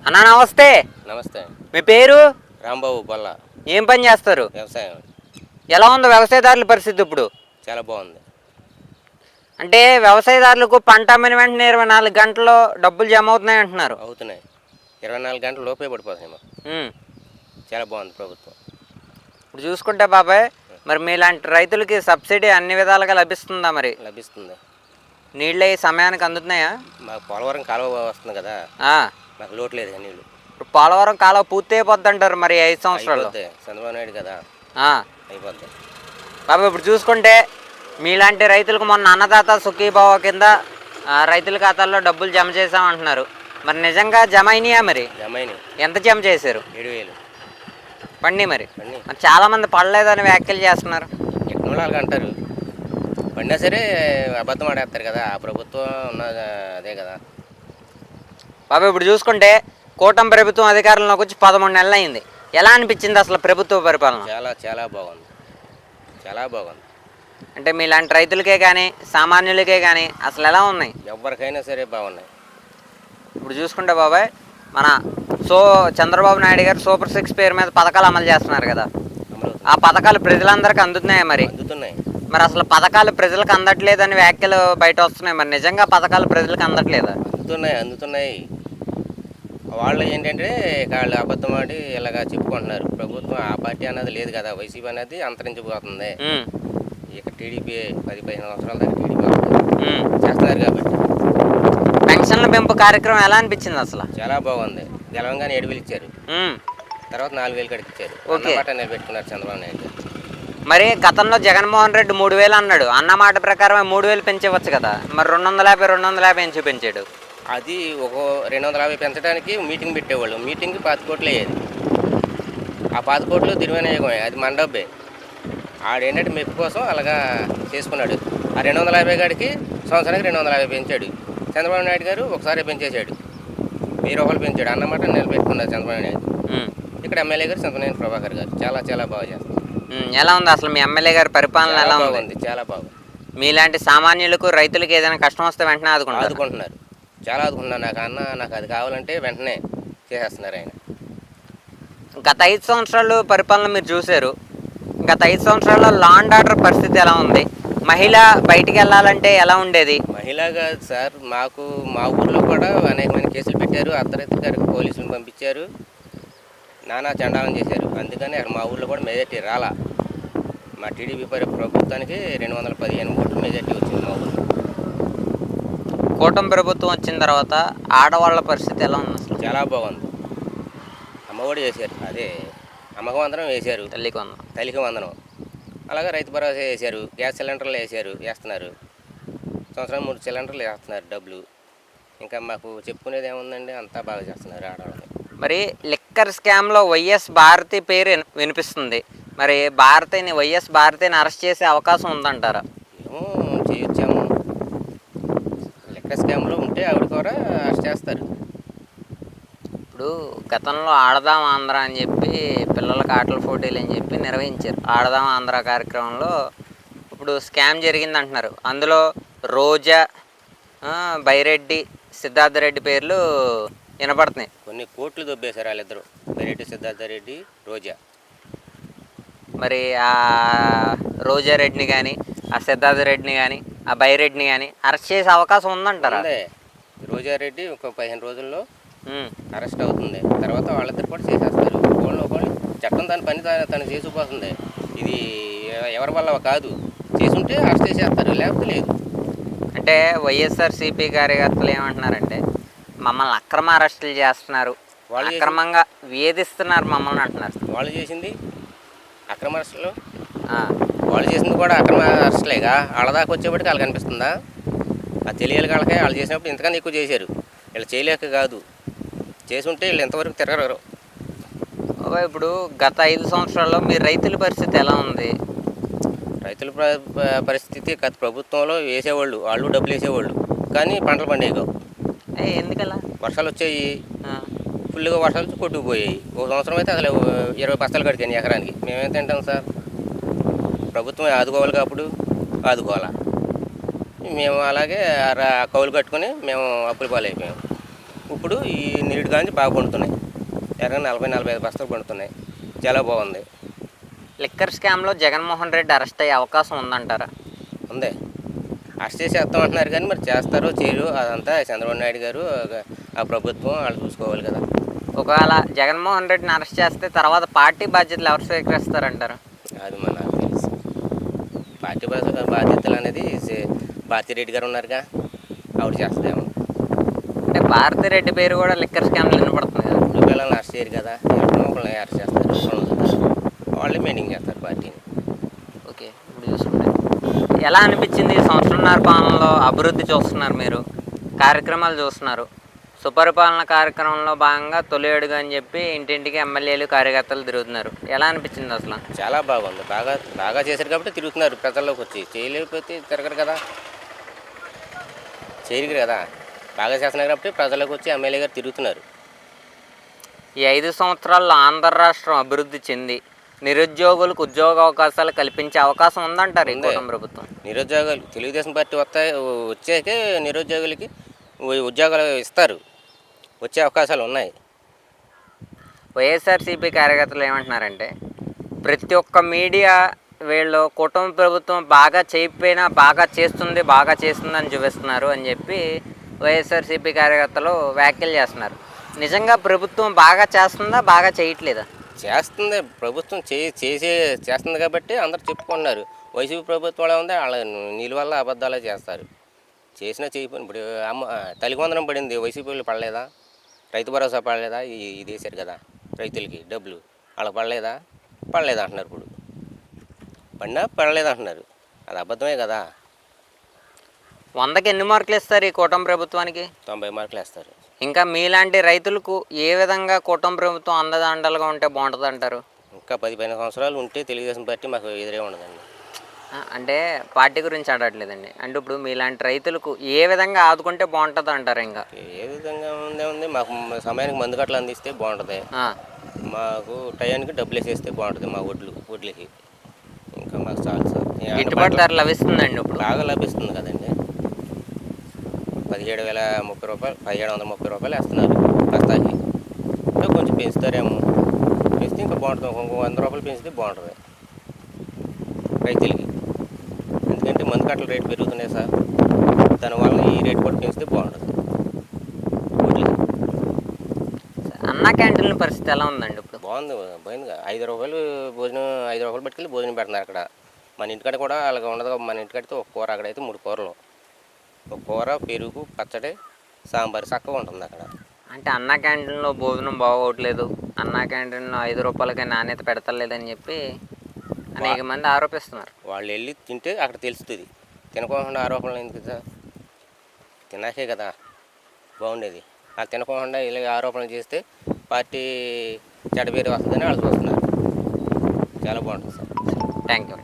అన్నా నమస్తే. నమస్తే. మీ పేరు? రాంబాబు బొల్ల. ఏం పని చేస్తారు? వ్యవసాయం. ఎలా ఉంది వ్యవసాయదారుల పరిస్థితి ఇప్పుడు? చాలా బాగుంది. అంటే వ్యవసాయదారులకు పంట అమ్మిన వెంటనే 24 గంటల్లో డబ్బులు జమ అవుతున్నాయి అంటున్నారు. అవుతున్నాయి. 24 గంటల లోపే పడిపోతాయి మాకు. చాలా బాగుంది ప్రభుత్వం. ఇప్పుడు చూసుకుంటే బాబాయ్, మరి మీలాంటి రైతులకి సబ్సిడీ అన్ని విధాలుగా లభిస్తుందా? మరి లభిస్తుంది. నీళ్ళే సమయానికి అందుతున్నాయా? మాకు పోలవరం కాలువ వస్తుంది కదా, మాకు లోటు లేదు నీళ్ళు. ఇప్పుడు పోలవరం కాలువ పూర్తి అయిపోద్ది అంటారు మరి 5 సంవత్సరాలు. చంద్రబాబు నాయుడు కదా అయిపోద్ది. బాబాయ్ ఇప్పుడు చూసుకుంటే మీలాంటి రైతులకు మొన్న అన్నదాత సుఖీభావ కింద రైతుల ఖాతాల్లో డబ్బులు జమ చేసామంటున్నారు. మరి నిజంగా జమ అయినాయా? మరి జమ అయినాయి. ఎంత జమ చేశారు? 7,000 పండి. మరి చాలా మంది పడలేదని వ్యాఖ్యలు చేస్తున్నారు. ఎక్కడోళ్ళు అంటారు, పడినా సరే అబద్ధం ఆడేస్తారు కదా. ఆ ప్రభుత్వం ఉన్న అదే కదా బాబు. ఇప్పుడు చూసుకుంటే కూటమి ప్రభుత్వం అధికారంలోకి వచ్చి 13 నెలలు అయింది. ఎలా అనిపించింది అసలు ప్రభుత్వ పరిపాలన? చాలా చాలా బాగుంది. చాలా బాగుంది. అంటే మీలాంటి రైతులకే కానీ సామాన్యులకే కానీ అసలు ఎలా ఉన్నాయి? ఎవరికైనా సరే బాగున్నాయి. ఇప్పుడు చూసుకుంటే బాబాయ్, మన చంద్రబాబు నాయుడు గారు సూపర్ 6 పేరు మీద పథకాలు అమలు చేస్తున్నారు కదా. ఆ పథకాలు ప్రజలందరికీ అందుతున్నాయా? మరి అందుతున్నాయి. మరి అసలు పథకాలు ప్రజలకు అందట్లేదని వ్యాఖ్యలు బయట వస్తున్నాయి. మరి నిజంగా పథకాలు ప్రజలకు అందట్లేదా? అందుతున్నాయి. వాళ్ళు ఏంటంటే వాళ్ళు అబద్ధం ఆడి ఇలాగా చెప్పుకుంటున్నారు. ప్రభుత్వం ఆ పార్టీ అన్నది లేదు కదా, వైసీపీ అనేది అంతరించిపోతుంది. ఇక టీడీపీ 10-15 సంవత్సరాల దాకా టీడీపీ చేస్తున్నారు కాబట్టి. పెన్షన్ల పెంపు కార్యక్రమం ఎలా అనిపించింది అసలు? చాలా బాగుంది. గెలవంగానే 7,000 ఇచ్చారు, తర్వాత 4,000 కడికి ఇచ్చారు. అన్నమాట నిలబెట్టుకున్నారు చంద్రబాబు నాయుడు. మరి గతంలో జగన్మోహన్ రెడ్డి 3,000 అన్నాడు. అన్నమాట ప్రకారం 3,000 పెంచవచ్చు కదా. మరి 250 ఎంచి పెంచాడు. అది ఒక 250 పెంచడానికి మీటింగ్ పెట్టేవాళ్ళు. మీటింగ్కి 10 కోట్లు అయ్యేది. ఆ 10 కోట్లు దిరువైనయోగమే, అది మన డబ్బే. ఆడేంటంటే మెప్పు కోసం అలాగా చేసుకున్నాడు. ఆ 250 కాడికి సంవత్సరానికి 250 పెంచాడు. చంద్రబాబు నాయుడు గారు ఒకసారి పెంచేశాడు, 1000 రూపాయలు పెంచాడు. అన్నమాట నిలబెట్టుకున్నారు చంద్రబాబు నాయుడు. ఇక్కడ ఎమ్మెల్యే గారు చంద్రబాబు ప్రభాకర్ గారు చాలా చాలా బాగా చేస్తారు. ఎలా ఉంది అసలు మీ ఎమ్మెల్యే గారి పరిపాలన? ఎలా ఉంది? చాలా బాగుంది. మీలాంటి సామాన్యులకు రైతులకు ఏదైనా కష్టం వస్తే వెంటనే ఆదుకుంటున్నారు. చాలా ఆదుకుంటున్నారు. నాకు అది కావాలంటే వెంటనే చేసేస్తున్నారు ఆయన. గత 5 సంవత్సరాలు పరిపాలన మీరు చూశారు. గత 5 సంవత్సరాల్లో లా అండ్ ఆర్డర్ పరిస్థితి ఎలా ఉంది? మహిళ బయటికి వెళ్ళాలంటే ఎలా ఉండేది? మహిళ కాదు సార్, మా ఊర్లో కూడా అనేకమైన కేసులు పెట్టారు. అర్ధరాత్రి గారికి పోలీసులు పంపించారు, నానా చండాలం చేశారు. అందుకని మా ఊర్లో కూడా మెజార్టీ రాలా. మా టీడీపీ ప్రభుత్వానికి 215 ఓట్లు మెజార్టీ వచ్చింది మా ఊర్లో. కూటమి ప్రభుత్వం వచ్చిన తర్వాత ఆడవాళ్ళ పరిస్థితి ఎలా ఉంది అసలు? చాలా బాగుంది. అమ్మఒడి వేశారు, అదే అమ్మక వందనం వేశారు, తల్లికి వందనం, అలాగే రైతు భరోసా వేశారు, గ్యాస్ సిలిండర్లు వేస్తున్నారు. సంవత్సరం 3 సిలిండర్లు వేస్తున్నారు డబ్బులు. ఇంకా మాకు చెప్పుకునేది ఏముందండి, అంతా బాగా చేస్తున్నారు ఆడవాళ్ళు. మరి లిక్కర్ స్కామ్లో వైఎస్ భారతి పేరు వినిపిస్తుంది. మరి వైఎస్ భారతిని అరెస్ట్ చేసే అవకాశం ఉందంటారా? ఏమో చేయొచ్చాము. లిక్కర్ స్కామ్లో ఉంటే ఆవిడ కూడా అరెస్ట్ చేస్తారు. ఇప్పుడు గతంలో ఆడదాం ఆంధ్ర అని చెప్పి పిల్లలకు ఆటల పోటీలు అని చెప్పి నిర్వహించారు. ఆడదాం ఆంధ్ర కార్యక్రమంలో ఇప్పుడు స్కామ్ జరిగింది అంటున్నారు. అందులో రోజా, బైరెడ్డి, సిద్ధార్థ రెడ్డి పేర్లు వినపడుతున్నాయి. కొన్ని కోట్లు దొబ్బేశారు వాళ్ళిద్దరు, బైరెడ్డి, సిద్ధార్థ రెడ్డి, రోజా. మరి ఆ రోజా రెడ్డిని కానీ, ఆ సిద్ధార్థ రెడ్డిని కానీ, ఆ బైరెడ్డిని కానీ అరెస్ట్ చేసే అవకాశం ఉందంటారా? రోజారెడ్డి ఒక 15 రోజుల్లో అరెస్ట్ అవుతుంది. తర్వాత వాళ్ళిద్దరు కూడా చేసేస్తారు. ఒకళ్ళు చట్టం తన పని తను చేసుకుపోతుంది. ఇది ఎవరి వల్ల కాదు, చేసుంటే అరెస్ట్ చేసేస్తారు, లేకపోతే లేదు. అంటే వైఎస్ఆర్సీపీ కార్యకర్తలు ఏమంటున్నారంటే మమ్మల్ని అక్రమ అరెస్టులు చేస్తున్నారు, అక్రమంగా వేధిస్తున్నారు మమ్మల్ని అంటున్నారు. వాళ్ళు చేసింది అక్రమ అరెస్టులు, వాళ్ళు చేసింది కూడా అక్రమ అరెస్టులేగా. వాళ్ళ దాకా వచ్చేప్పటికి వాళ్ళకి అనిపిస్తుందా? అది తెలియాలి. వాళ్ళకే వాళ్ళు చేసినప్పుడు ఇంతకన్నా ఎక్కువ చేశారు. వీళ్ళు చేయలేక కాదు, చేసుంటే వీళ్ళు ఎంతవరకు తిరగరు. ఇప్పుడు గత 5 సంవత్సరాల్లో మీ రైతుల పరిస్థితి ఎలా ఉంది? రైతుల పరిస్థితి గత ప్రభుత్వంలో వేసేవాళ్ళు, వాళ్ళు డబ్బులు వేసేవాళ్ళు, కానీ పంటలు పండేవి. ఎందుకలా? వర్షాలు వచ్చాయి, ఫుల్గా వర్షాలు వచ్చి కొట్టుకుపోయాయి. ఒక సంవత్సరం అయితే అసలు 20 బస్తాలు కడిగాను ఎకరానికి. మేమేం తింటాం సార్? ప్రభుత్వం ఆదుకోవాలి, అప్పుడు ఆదుకోవాలా. మేము అలాగే కౌలు కట్టుకుని మేము అప్పుల పాలైపోయాం. ఇప్పుడు ఈ నీటి కాంచి బాగా పండుతున్నాయి. ఎరగా 40-45 బస్తాలు పండుతున్నాయి. చాలా బాగుంది. లిక్కర్ స్కామ్లో జగన్మోహన్ రెడ్డి అరెస్ట్ అయ్యే అవకాశం ఉందంటారా? ఉంది. అరెస్ట్ చేసేస్తాం అంటున్నారు కానీ మరి చేస్తారో చేయరు అదంతా చంద్రబాబు నాయుడు గారు ఆ ప్రభుత్వం వాళ్ళు చూసుకోవాలి కదా. ఒకవేళ జగన్మోహన్ రెడ్డిని అరెస్ట్ చేస్తే తర్వాత పార్టీ బాధ్యతలు ఎవరు స్వీకరిస్తారంటారు? అది మన నాకు తెలుసు. పార్టీ బాధ్యతలు అనేది భారతిరెడ్డి గారు ఉన్నారుగా, ఆవిడ చేస్తుందేమో. అంటే భారతిరెడ్డి పేరు కూడా లిక్కర్ స్కామ్లో వినపడుతుంది కదా. ఇప్పుడు పిల్లల్ని అరెస్ట్ చేయరు కదా, ఎవరినో ఒకళ్ళని అరెస్ట్ చేస్తారు, వాళ్ళే మెయింటైన్ చేస్తారు పార్టీని. ఓకే, ఇప్పుడు చూసుకుంటే ఎలా అనిపించింది సంవత్సరంన్నర పాలనలో? అభివృద్ధి చూస్తున్నారు మీరు, కార్యక్రమాలు చూస్తున్నారు. సుపరిపాలన కార్యక్రమంలో భాగంగా తొలి అడుగు అని చెప్పి ఇంటింటికి ఎమ్మెల్యేలు కార్యకర్తలు తిరుగుతున్నారు. ఎలా అనిపించింది అసలు? చాలా బాగుంది. బాగా చేశారు కాబట్టి తిరుగుతున్నారు ప్రజల్లోకి వచ్చి. చేయలేకపోతే తిరగరు కదా, చేయరు కదా. బాగా చేస్తున్నారు కాబట్టి ప్రజల్లోకి వచ్చి ఎమ్మెల్యే గారు తిరుగుతున్నారు. ఈ 5 సంవత్సరాల్లో ఆంధ్ర రాష్ట్రం అభివృద్ధి చెంది నిరుద్యోగులకు ఉద్యోగ అవకాశాలు కల్పించే అవకాశం ఉందంటారు ఈ కూటమి ప్రభుత్వం? నిరుద్యోగాలు తెలుగుదేశం పార్టీ వచ్చాకే నిరుద్యోగులకి ఉద్యోగాలు ఇస్తారు, వచ్చే అవకాశాలు ఉన్నాయి. వైఎస్ఆర్సీపీ కార్యకర్తలు ఏమంటున్నారంటే ప్రతి ఒక్క మీడియా వీళ్ళు కూటమి ప్రభుత్వం బాగా చేయకపోయినా బాగా చేస్తుందని చూపిస్తున్నారు అని చెప్పి వైఎస్ఆర్సీపీ కార్యకర్తలు వ్యాఖ్యలు చేస్తున్నారు. నిజంగా ప్రభుత్వం బాగా చేస్తుందా, బాగా చేయట్లేదా? చేస్తుంది ప్రభుత్వం, చేస్తుంది కాబట్టి అందరు చెప్పుకుంటున్నారు. వైసీపీ ప్రభుత్వం వాళ్ళ ఉంది, వాళ్ళ నీళ్ళ వల్ల అబద్ధాలే చేస్తారు. చేసినా చేయకపోయినా ఇప్పుడు తల్లికొందరం పడింది, వైసీపీ వాళ్ళు పడలేదా? రైతు భరోసా పడలేదా? ఇది వేశారు కదా రైతులకి డబ్బులు, వాళ్ళకి పడలేదా అంటున్నారు. ఇప్పుడు పడలేదు అంటున్నారు, అది అబద్ధమే కదా. 100కి ఎన్ని మార్కులు ఇస్తారు ఈ కూటమి ప్రభుత్వానికి? 90 మార్కులు వేస్తారు. ఇంకా మీలాంటి రైతులకు ఏ విధంగా కూటమి ప్రభుత్వం అండదండలుగా ఉంటే బాగుంటుంది అంటారు? ఇంకా 10-15 సంవత్సరాలు ఉంటే తెలుగుదేశం పార్టీ మాకు ఎదురే ఉండదండి. అంటే పార్టీ గురించి అడగట్లేదండి, అంటే ఇప్పుడు మీలాంటి రైతులకు ఏ విధంగా ఆదుకుంటే బాగుంటుంది అంటారు? ఇంకా ఏ విధంగా ఉంది, మాకు సమయానికి మందు కట్టలు అందిస్తే బాగుంటుంది, మాకు టయానికి డబ్బులు వేసేస్తే బాగుంటుంది మా వడ్లకి. ఇంకా మాకు చాలు సార్. గిట్టుబాటు ధర లభిస్తుందండి? ఇప్పుడు బాగా లభిస్తుంది కదండి. 1730 రూపాయలు, 1730 రూపాయలు వేస్తున్నారు బస్తాకి. ఇంకా కొంచెం పెంచుతారేమో, పెంచితే ఇంకా బాగుంటుంది. ఇంకో 100 రూపాయలు పెంచితే బాగుంటుంది రైతులకి. ఎందుకంటే మందు కట్టల రేటు పెరుగుతున్నాయి సార్, దానివల్ల ఈ రేటు కూడా పెంచితే బాగుంటుంది. అన్న క్యాంటీన్ల పరిస్థితి ఎలా ఉందండి ఇప్పుడు? పోయిందిగా. 5 రూపాయలు భోజనం, 5 రూపాయలు పట్టుకెళ్ళి భోజనం పెడుతున్నారు అక్కడ. మన ఇంటికాడ కూడా అలాగ ఉండదు. మన ఇంటికాడితే ఒక కూర, అక్కడైతే 3 కూరలు, ఒక కూర, పెరుగు, పచ్చడి, సాంబార్ చక్కగా ఉంటుంది అక్కడ. అంటే అన్న క్యాంటీన్లో భోజనం బాగోట్లేదు, అన్న క్యాంటీన్లో 5 రూపాయలకే నాణ్యత పెడతలేదని చెప్పి అనేక మంది ఆరోపిస్తున్నారు. వాళ్ళు వెళ్ళి తింటే అక్కడ తెలుస్తుంది, తినకుండా ఆరోపణలు ఎందుకు సార్? తినాకే కదా బాగుండేది. వాళ్ళు తినకుండా ఇలా ఆరోపణలు చేస్తే పార్టీ చెడ్డ పేరు వస్తుందని వాళ్ళు చూస్తున్నారు. చాలా బాగుంటుంది సార్. Thank you.